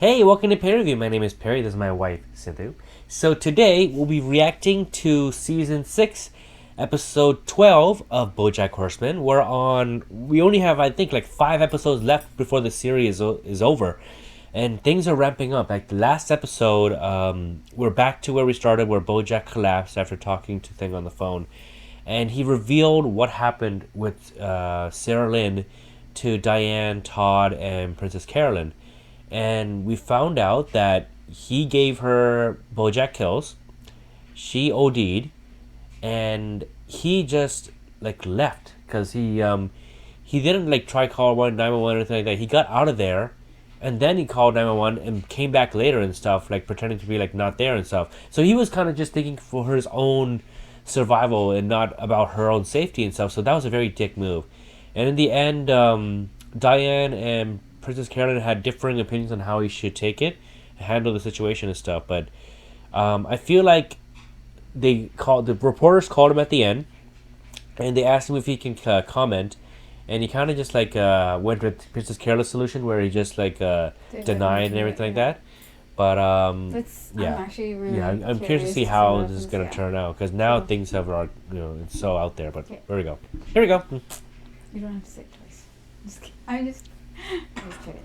Hey, welcome to Perry Review. My name is Perry. This is my wife, Sindhu. So today we'll be reacting to Season 6, Episode 12 of Bojack Horseman. We only have, I think, like 5 episodes left before the series is over. And things are ramping up. Like the last episode, we're back to where we started, where Bojack collapsed after talking to Thing on the phone. And he revealed what happened with Sarah Lynn to Diane, Todd, and Princess Carolyn. And we found out that he gave her Bojack kills, she OD'd, and he just like left because he didn't like try call 911 or anything like that. He got out of there, and then he called 911 and came back later and stuff, like pretending to be like not there and stuff. So he was kind of just thinking for his own survival and not about her own safety and stuff. So that was a very dick move. And in the end, Diane and Princess Carolyn had differing opinions on how he should take it, handle the situation and stuff. But I feel like the reporters called him at the end, and they asked him if he can comment, and he kind of just like went with Princess Carolyn's solution, where he just like denied and everything like that. But yeah, I'm actually really I'm curious to see how this is gonna turn out, because now things have it's so out there. But here we go. Here we go. You don't have to say it twice. I'm just kidding.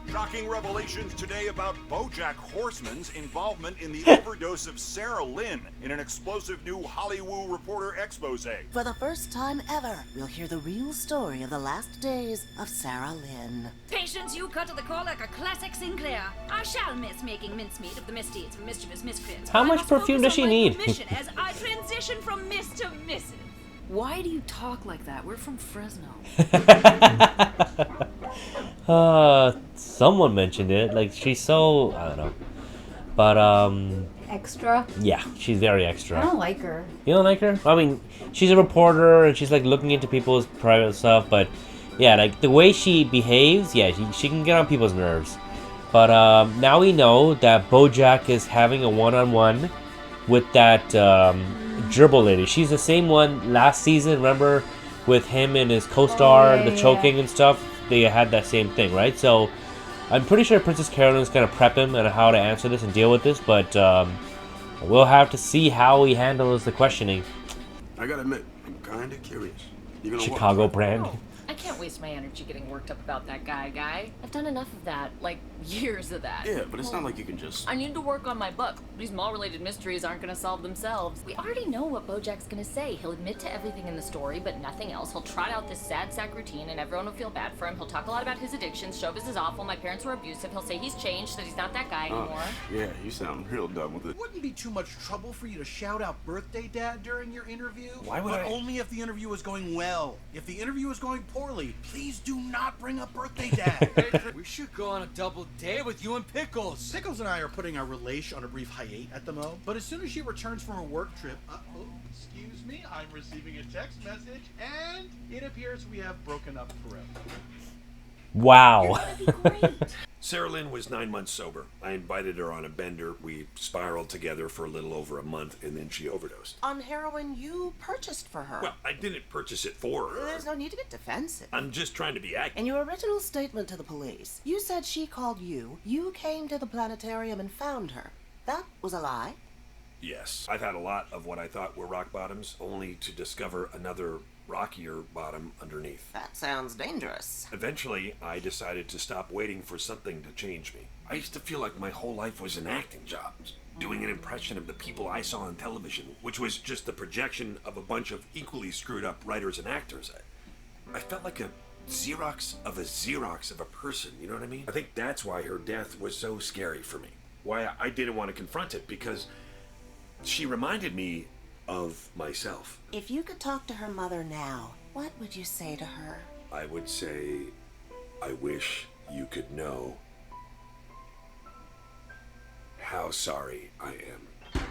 Shocking revelations today about Bojack Horseman's involvement in the overdose of Sarah Lynn in an explosive new Hollywood Reporter expose. For the first time ever, we'll hear the real story of the last days of Sarah Lynn. Patience, you cut to the core like a classic Sinclair. I shall miss making mincemeat of the misdeeds of mischievous miscreants. How much perfume does she need? As I transition from Miss to Mrs. Why do you talk like that? We're from Fresno. Someone mentioned it. Like, she's so, I don't know. But, Extra? yeah, she's very extra. I don't like her. You don't like her? I mean, she's a reporter, and she's, like, looking into people's private stuff, but, yeah, like, the way she behaves, yeah, she can get on people's nerves. But, now we know that Bojack is having a one-on-one with that, gerbil lady. She's the same one last season, remember? With him and his co-star, the choking and stuff. They had that same thing, right? So I'm pretty sure Princess Carolyn's gonna prep him on how to answer this and deal with this, but we'll have to see how he handles the questioning. I gotta admit, I'm kinda curious. You gonna Chicago brand. Oh, I can't waste my energy getting worked up about that guy. I've done enough of that, like years of that. Yeah, but it's not like you can just... I need to work on my book. These mall-related mysteries aren't gonna solve themselves. We already know what Bojack's gonna say. He'll admit to everything in the story, but nothing else. He'll trot out this sad sack routine, and everyone will feel bad for him. He'll talk a lot about his addictions. Showbiz is awful. My parents were abusive. He'll say he's changed, that he's not that guy anymore. Yeah, you sound real done with it. Wouldn't it be too much trouble for you to shout out birthday dad during your interview? Why would but I? Only if the interview was going well. If the interview was going poorly, please do not bring up birthday dad. We should go on a double date with you and Pickles. Pickles and I are putting our relation on a brief hiatus at the moment, but as soon as she returns from her work trip, excuse me, I'm receiving a text message, and it appears we have broken up forever. Wow. Sarah Lynn was 9 months sober. I invited her on a bender. We spiraled together for a little over a month, and then she overdosed. On heroin you purchased for her. Well, I didn't purchase it for her. There's no need to get defensive. I'm just trying to be accurate. In your original statement to the police, you said she called you. You came to the planetarium and found her. That was a lie? Yes. I've had a lot of what I thought were rock bottoms, only to discover another rockier bottom underneath. That sounds dangerous. Eventually, I decided to stop waiting for something to change me. I used to feel like my whole life was an acting job, doing an impression of the people I saw on television, which was just the projection of a bunch of equally screwed up writers and actors. I felt like a Xerox of a person, you know what I mean? I think that's why her death was so scary for me. Why I didn't want to confront it, because she reminded me of myself. If you could talk to her mother now, what would you say to her? I would say, I wish you could know how sorry I am.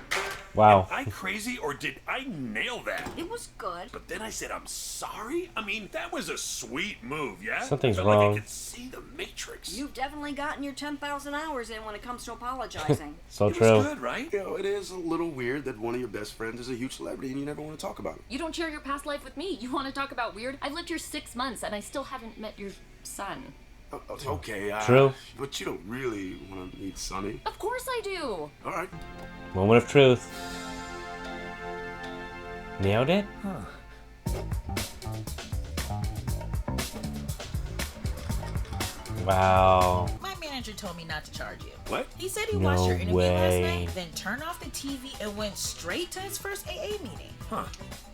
Wow. Am I crazy or did I nail that? It was good. But then I said I'm sorry? I mean, that was a sweet move, yeah? Something's Felt wrong. Like I could see the Matrix. You've definitely gotten your 10,000 hours in when it comes to apologizing. So it true. was good, right? You know, it is a little weird that one of your best friends is a huge celebrity and you never want to talk about it. You don't share your past life with me. You want to talk about weird? I've lived here 6 months and I still haven't met your son. It's okay. True. But you don't really want to meet Sonny. Of course I do. All right. Moment of truth. Nailed it? Wow. My manager told me not to charge you. What? He said he No watched your interview last way. night, then turned off the TV and went straight to his first AA meeting. Huh.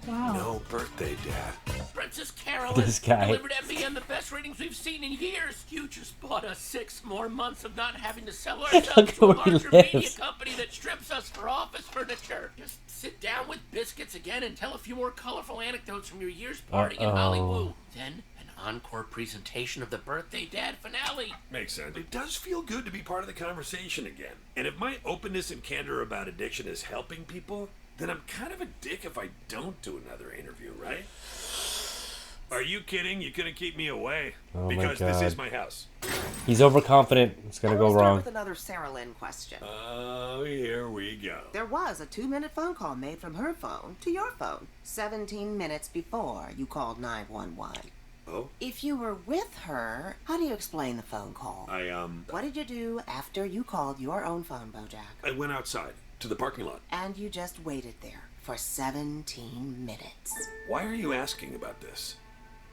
Wow. No birthday, Dad. Princess Carolyn This guy. delivered MBN the best ratings we've seen in years. You just bought us 6 more months of not having to sell ourselves Look to a where he larger media lives. company that strips us for office furniture. Just sit down with biscuits again and tell a few more colorful anecdotes from your year's party in Hollywood. Then an encore presentation of the Birthday Dad finale. Makes sense. It does feel good to be part of the conversation again. And if my openness and candor about addiction is helping people, then I'm kind of a dick if I don't do another interview, right? Are you kidding? You're gonna keep me away? Oh my because this God. is my house. He's overconfident. It's gonna go Start wrong. with another Sarah Lynn question. Oh, here we go. There was a 2-minute phone call made from her phone to your phone 17 minutes before you called 911. Oh? If you were with her, how do you explain the phone call? What did you do after you called your own phone, Bojack? I went outside to the parking lot. And you just waited there for 17 minutes. Why are you asking about this?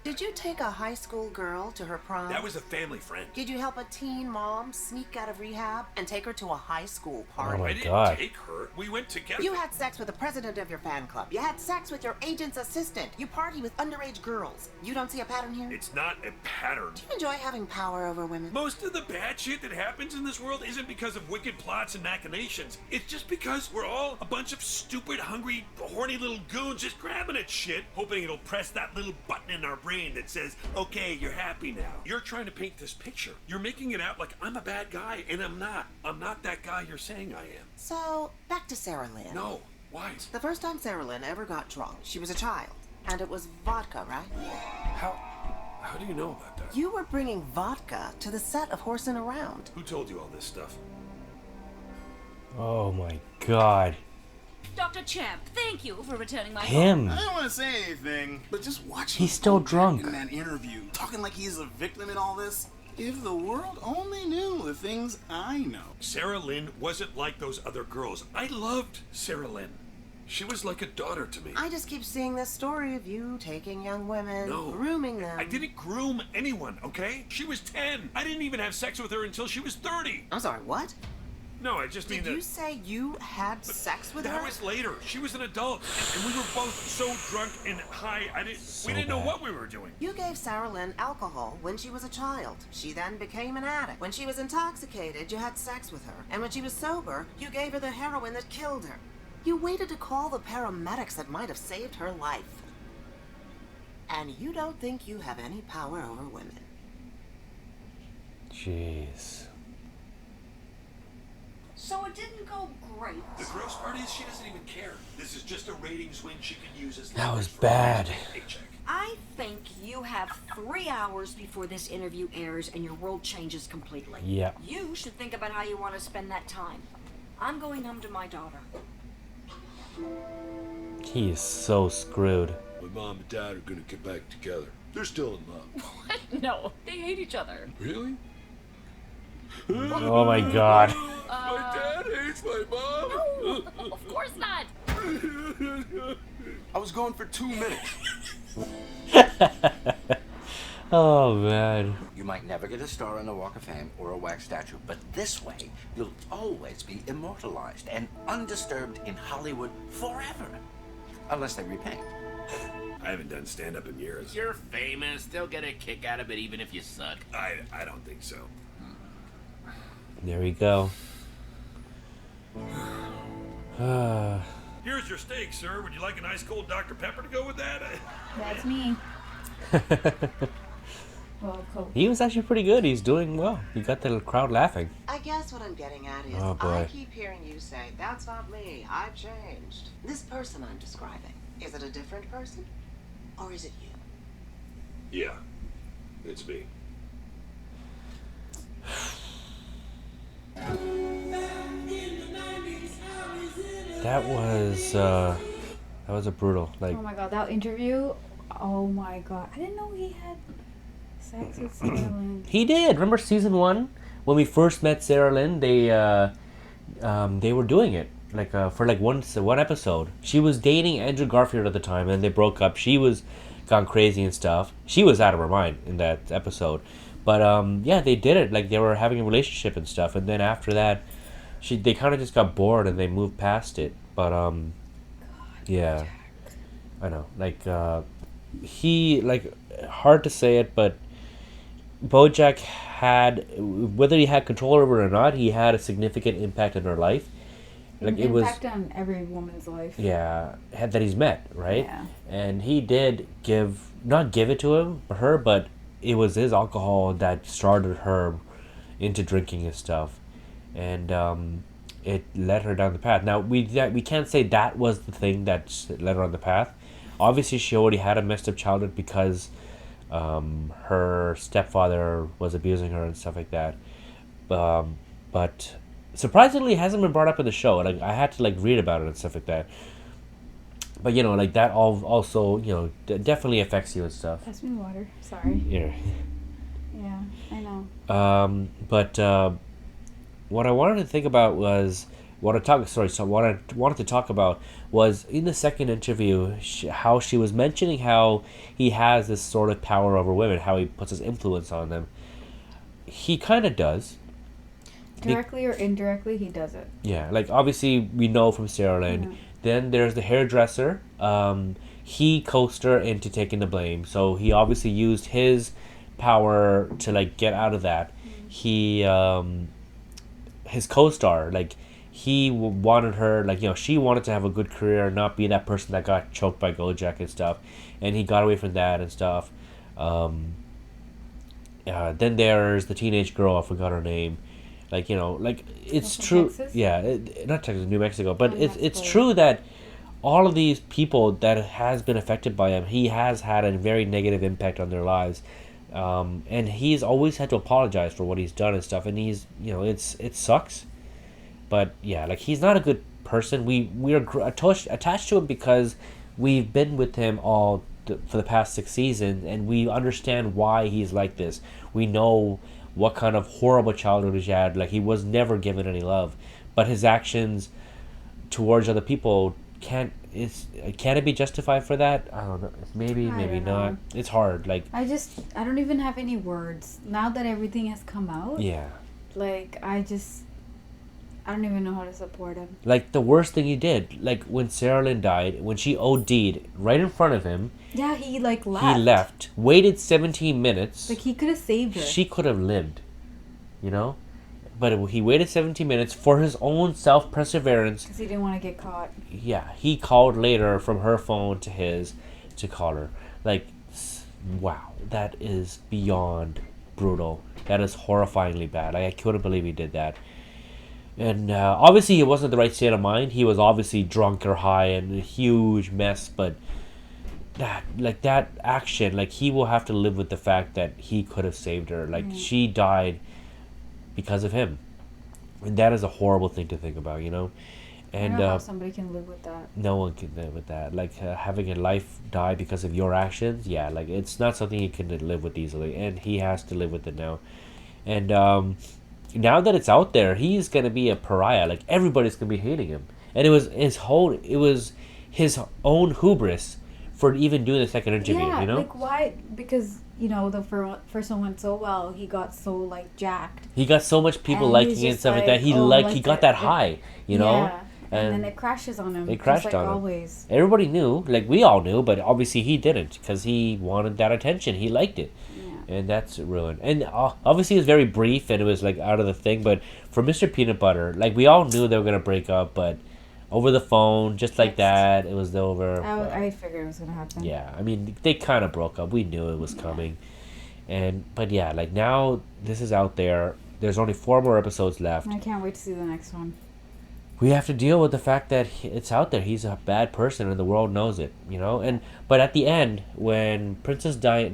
Did you take a high school girl to her prom? That was a family friend. Did you help a teen mom sneak out of rehab and take her to a high school party? Oh my I didn't God. take her. We went together. You had sex with the president of your fan club. You had sex with your agent's assistant. You party with underage girls. You don't see a pattern here? It's not a pattern. Do you enjoy having power over women? Most of the bad shit that happens in this world isn't because of wicked plots and machinations. It's just because we're all a bunch of stupid, hungry, horny little goons just grabbing at shit, hoping it'll press that little button in our brain that says, okay, you're happy now. You're trying to paint this picture. You're making it out like I'm a bad guy, and I'm not. I'm not that guy you're saying I am. So, back to Sarah Lynn. No. Why? The first time Sarah Lynn ever got drunk, she was a child. And it was vodka, right? How do you know about that? You were bringing vodka to the set of Horsing Around. Who told you all this stuff? Oh my God. Dr. Champ, thank you for returning my Him. I don't want to say anything, but just watching He's still Bojack drunk. in that interview, talking like he's a victim in all this. If the world only knew the things I know. Sarah Lynn wasn't like those other girls. I loved Sarah Lynn. She was like a daughter to me. I just keep seeing this story of you taking young women, No. grooming them. I didn't groom anyone, okay? She was 10. I didn't even have sex with her until she was 30. I'm sorry, what? No, I just mean Did that... you say you had sex with her? That was later. She was an adult, and we were both so drunk and high. We didn't know what we were doing. You gave Sarah Lynn alcohol when she was a child. She then became an addict. When she was intoxicated, you had sex with her. And when she was sober, you gave her the heroin that killed her. You waited to call the paramedics that might have saved her life. And you don't think you have any power over women. Jeez. So it didn't go great. The gross part is she doesn't even care. This is just a ratings win she can use as That was leverage for bad. a paycheck. I think you have 3 hours before this interview airs and your world changes completely. Yeah. You should think about how you want to spend that time. I'm going home to my daughter. He is so screwed. My mom and dad are gonna get back together. They're still in love. What? No, they hate each other. Really? Oh my God. My dad hates my mom. No, of course not. I was gone for 2 minutes. Oh man. You might never get a star on the Walk of Fame or a wax statue, but this way, you'll always be immortalized and undisturbed in Hollywood forever. Unless they repaint. I haven't done stand-up in years. You're famous. They'll get a kick out of it even if you suck. I don't think so. There we go. Here's your steak, sir. Would you like an ice cold Dr. Pepper to go with that? That's me. Well, cool. He was actually pretty good. He's doing well. He got the crowd laughing. I guess what I'm getting at is, Oh, boy. I keep hearing you say, that's not me, I've changed. This person I'm describing, is it a different person? Or is it you? Yeah, it's me. That was a brutal, like, Oh my god, that interview. Oh my god, I didn't know he had sex with Sarah Lynn. he did. Remember season 1 when we first met Sarah Lynn? They were doing it like for like one episode. She was dating Andrew Garfield at the time, and they broke up. She was gone crazy and stuff. She was out of her mind in that episode. But yeah, they did it. Like they were having a relationship and stuff, and then after that, they kind of just got bored and they moved past it. But yeah, I know. Like he, like, hard to say it, but Bojack had, whether he had control over it or not, he had a significant impact in her life. Like it was impact on every woman's life. Yeah, that he's met, right? Yeah. And he did not give it to her, but it was his alcohol that started her into drinking his stuff, and it led her down the path. Now we can't say that was the thing that led her on the path. Obviously, she already had a messed up childhood because her stepfather was abusing her and stuff like that. But surprisingly, it hasn't been brought up in the show. Like I had to read about it and stuff like that. But like that also definitely affects you and stuff. Pass me the water. Sorry. Yeah. Yeah, I know. But what I wanted to think about was what I wanted to talk about was in the second interview how she was mentioning how he has this sort of power over women, how he puts his influence on them. He kind of does. Directly or indirectly, he does it. Yeah, like obviously we know from Sarah Lynn. Yeah. Then there's the hairdresser. He coaxed her into taking the blame, so he obviously used his power to get out of that. He his co-star, he wanted her, she wanted to have a good career, not be that person that got choked by Bojack and stuff, and he got away from that and stuff. Then there's the teenage girl, I forgot her name. It's true. Texas? Yeah, not Texas, New Mexico, but it's true that all of these people that has been affected by him, he has had a very negative impact on their lives. And he's always had to apologize for what he's done and stuff, and he's it sucks, but yeah, he's not a good person. We are attached to him because we've been with him for the past 6 seasons, and we understand why he's like this. We know what kind of horrible childhood he had. He was never given any love, but his actions towards other people can it be justified for that? I don't know. Maybe not. know. It's hard. I don't even have any words now that everything has come out. Yeah. I don't even know how to support him. The worst thing he did, when Sarah Lynn died, when she OD'd right in front of him. Yeah, he left. He left. Waited 17 minutes. He could have saved her. She could have lived, But he waited 17 minutes for his own self-perseverance. Because he didn't want to get caught. Yeah, he called later from her phone to his to call her. Wow, that is beyond brutal. That is horrifyingly bad. I couldn't believe he did that. And obviously he wasn't in the right state of mind. He was obviously drunk or high and a huge mess. But that action, he will have to live with the fact that he could have saved her. She died because of him, and that is a horrible thing to think about, And I don't know how somebody can live with that. No one can live with that. Having a life die because of your actions, yeah, it's not something you can live with easily, and he has to live with it now. And now that it's out there, he's gonna be a pariah. Everybody's gonna be hating him, and it was his own hubris for even doing the second interview. Yeah, why? Because the first one went so well. He got so jacked. He got so much people and liking it and stuff like that. He got that high, Yeah. And then it crashes on him. It crashed on him. Always. Everybody knew, we all knew, but obviously he didn't because he wanted that attention. He liked it. Yeah. And that's ruined. And obviously it was very brief and it was out of the thing. But for Mr. Peanut Butter, we all knew they were going to break up, but over the phone, just like that, it was over. I figured it was going to happen. Yeah, I mean, they kind of broke up. We knew it was coming. But yeah, like now this is out there. There's only 4 more episodes left. I can't wait to see the next one. We have to deal with the fact that it's out there. He's a bad person, and the world knows it. But at the end, when Diane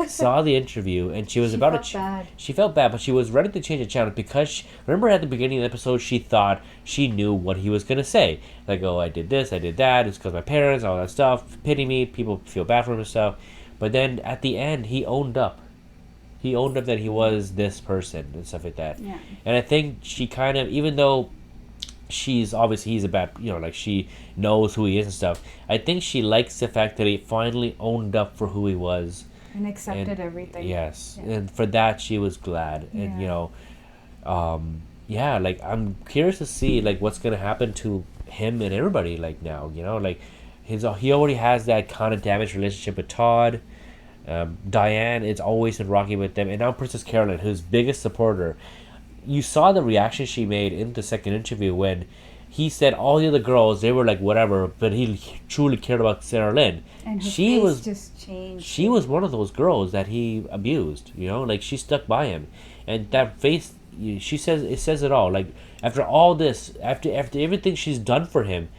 saw the interview, and she was she felt bad, but she was ready to change the channel because remember at the beginning of the episode, she thought she knew what he was gonna say, like, oh, I did this, I did that, it's because my parents, all that stuff, pity me, people feel bad for him and stuff. But then at the end, he owned up. He owned up that he was this person and stuff like that. Yeah. And I think she kind of, even though he's a bad, like she knows who he is and stuff, I think she likes the fact that he finally owned up for who he was. And accepted everything. Yes. Yeah. And for that, she was glad. Yeah. And, like I'm curious to see like what's going to happen to him and everybody like now, like he already has that kind of damaged relationship with Todd. Diane, it's always been rocky with them, and now Princess Carolyn, whose biggest supporter. You saw the reaction she made in the second interview when he said all the other girls, they were like whatever, but he truly cared about Sarah Lynn. And his face just changed. She was one of those girls that he abused, like she stuck by him, and that face, she says, it says it all. Like after all this, after everything she's done for him,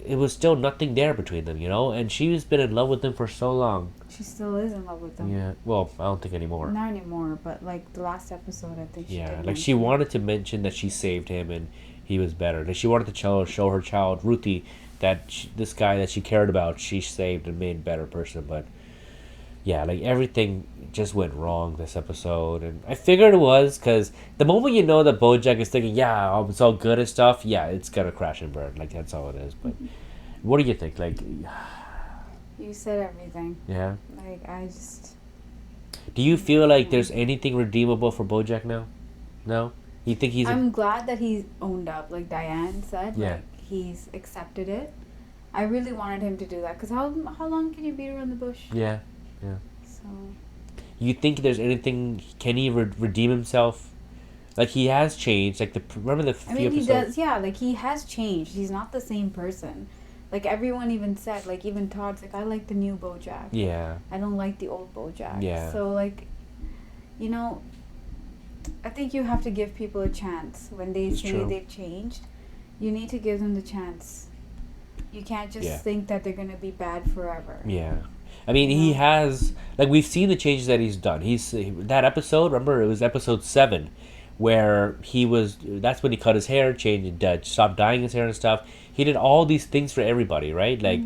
it was still nothing there between them, and she's been in love with him for so long. She still is in love with him. Yeah, well, I don't think anymore. Not anymore, but like the last episode, I think she did like she wanted to mention that she saved him and he was better. Like she wanted to show her child, Ruthie, that this guy that she cared about, she saved and made a better person. But yeah, like everything just went wrong this episode. And I figured it was because the moment you know that Bojack is thinking, yeah, it's all good and stuff, yeah, it's going to crash and burn. Like that's all it is. But what do you think? Like... You said everything. Yeah. Like I just. Do you feel like there's anything redeemable for Bojack now? No. You think he's? I'm glad that he's owned up, like Diane said. Yeah. Like he's accepted it. I really wanted him to do that because how long can you beat around the bush? Yeah. Yeah. So. You think there's anything? Can he redeem himself? Like he has changed. Like remember the few episodes? He does. Yeah. Like he has changed. He's not the same person. Like, everyone even said, like, even Todd's like, I like the new Bojack. Yeah. I don't like the old Bojack. Yeah. So, like, I think you have to give people a chance. When they say they've changed, you need to give them the chance. You can't just think that they're going to be bad forever. Yeah. I mean, he has, like, we've seen the changes that he's done. That episode, remember, it was episode 7, where that's when he cut his hair, stopped dyeing his hair and stuff. He did all these things for everybody, right? Like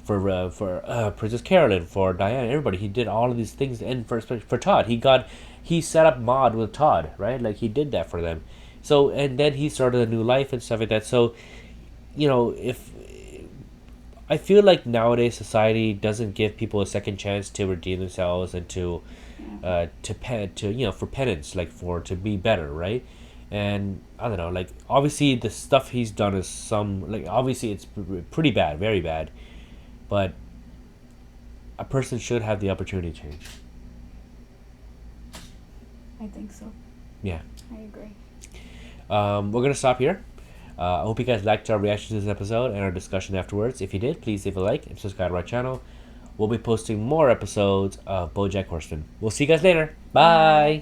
for Princess Carolyn, for Diane, everybody. He did all of these things, and for Todd, he set up Maude with Todd, right? Like he did that for them. So and then he started a new life and stuff like that. So, if I feel like nowadays society doesn't give people a second chance to redeem themselves and to for penance, like to be better, right? And I don't know, like obviously the stuff he's done is obviously it's pretty bad, very bad, but a person should have the opportunity to change. I think so. Yeah. I agree. We're gonna stop here. I hope you guys liked our reaction to this episode and our discussion afterwards. If you did, please leave a like and subscribe to our channel. We'll be posting more episodes of Bojack Horseman. We'll see you guys later. Bye.